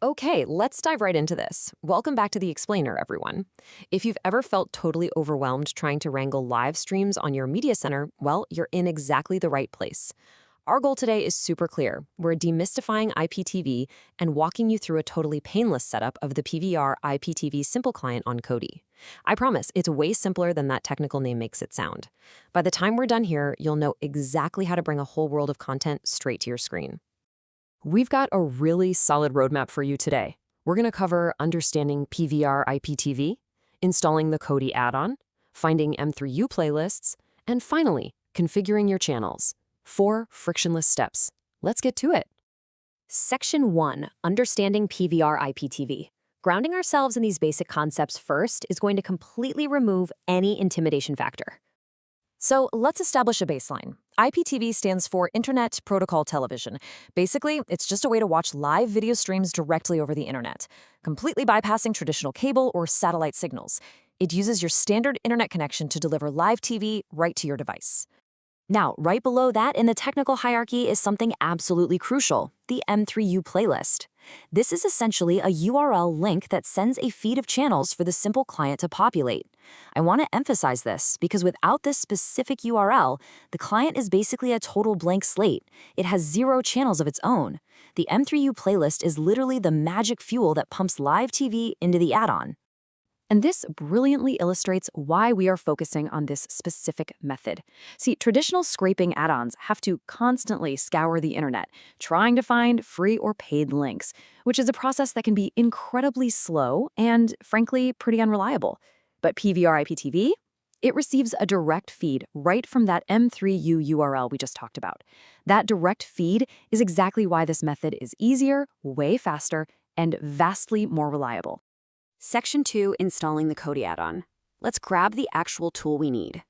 Okay, let's dive right into this. Welcome back to the Explainer, everyone. If you've ever felt totally overwhelmed trying to wrangle live streams on your media center, well, you're in exactly the right place. Our goal today is super clear. We're demystifying IPTV and walking you through a totally painless setup of the PVR IPTV Simple Client on Kodi. I promise, it's way simpler than that technical name makes it sound. By the time we're done here, you'll know exactly how to bring a whole world of content straight to your screen. We've got a really solid roadmap for you today. We're going to cover understanding PVR IPTV, installing the Kodi add-on, finding M3U playlists, and finally, configuring your channels. 4 frictionless steps. Let's get to it. Section 1, Understanding PVR IPTV. Grounding ourselves in these basic concepts first is going to completely remove any intimidation factor. So let's establish a baseline. IPTV stands for Internet Protocol Television. Basically, it's just a way to watch live video streams directly over the internet, completely bypassing traditional cable or satellite signals. It uses your standard internet connection to deliver live TV right to your device. Now, right below that in the technical hierarchy is something absolutely crucial, the M3U playlist. This is essentially a URL link that sends a feed of channels for the simple client to populate. I want to emphasize this because without this specific URL, the client is basically a total blank slate. It has 0 channels of its own. The M3U playlist is literally the magic fuel that pumps live TV into the add-on. And this brilliantly illustrates why we are focusing on this specific method. See, traditional scraping add-ons have to constantly scour the internet, trying to find free or paid links, which is a process that can be incredibly slow and, frankly, pretty unreliable. But PVR IPTV? It receives a direct feed right from that M3U URL we just talked about. That direct feed is exactly why this method is easier, way faster, and vastly more reliable. Section 2, Installing the Kodi add-on. Let's grab the actual tool we need.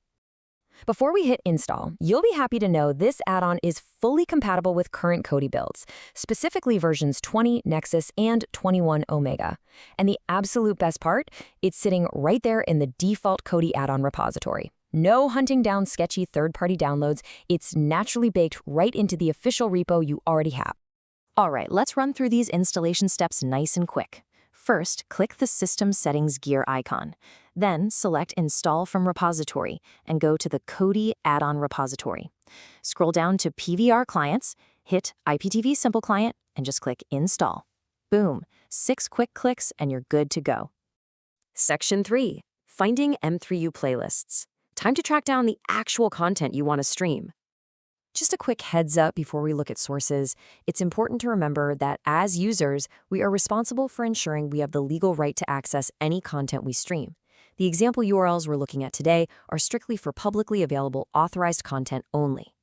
Before we hit install, you'll be happy to know this add-on is fully compatible with current Kodi builds, specifically versions 20, Nexus, and 21 Omega. And the absolute best part, it's sitting right there in the default Kodi add-on repository. No hunting down sketchy third-party downloads, it's naturally baked right into the official repo you already have. All right, let's run through these installation steps nice and quick. First, click the System Settings gear icon. Then, select Install from Repository and go to the Kodi Add-on repository. Scroll down to PVR Clients, hit IPTV Simple Client, and just click Install. Boom! 6 quick clicks and you're good to go. Section 3. Finding M3U playlists. Time to track down the actual content you want to stream. Just a quick heads up before we look at sources, it's important to remember that as users, we are responsible for ensuring we have the legal right to access any content we stream. The example URLs we're looking at today are strictly for publicly available authorized content only.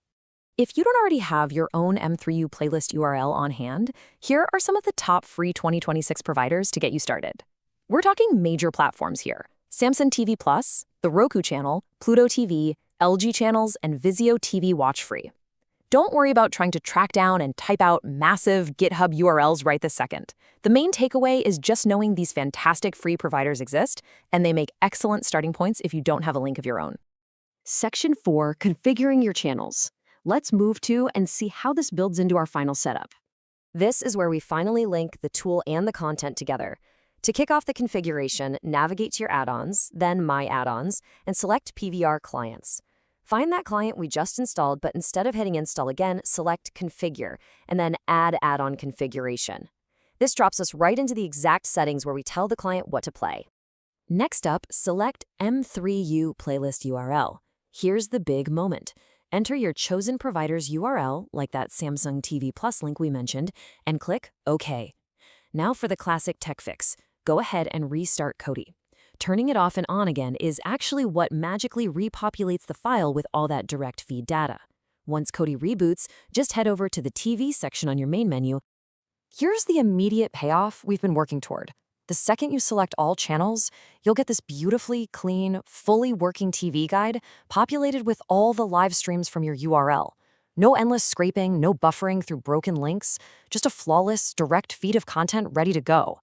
If you don't already have your own M3U playlist URL on hand, here are some of the top free 2026 providers to get you started. We're talking major platforms here: Samsung TV Plus, the Roku channel, Pluto TV, LG channels, and Vizio TV Watch Free. Don't worry about trying to track down and type out massive GitHub URLs right this second. The main takeaway is just knowing these fantastic free providers exist, and they make excellent starting points if you don't have a link of your own. Section 4, Configuring your channels. Let's move to and see how this builds into our final setup. This is where we finally link the tool and the content together. To kick off the configuration, navigate to your add-ons, then My Add-ons, and select PVR Clients. Find that client we just installed, but instead of hitting Install again, select Configure, and then Add Add-on Configuration. This drops us right into the exact settings where we tell the client what to play. Next up, select M3U Playlist URL. Here's the big moment. Enter your chosen provider's URL, like that Samsung TV Plus link we mentioned, and click OK. Now for the classic tech fix. Go ahead and restart Kodi. Turning it off and on again is actually what magically repopulates the file with all that direct feed data. Once Kodi reboots, just head over to the TV section on your main menu. Here's the immediate payoff we've been working toward. The second you select all channels, you'll get this beautifully clean, fully working TV guide populated with all the live streams from your URL. No endless scraping, no buffering through broken links, just a flawless, direct feed of content ready to go.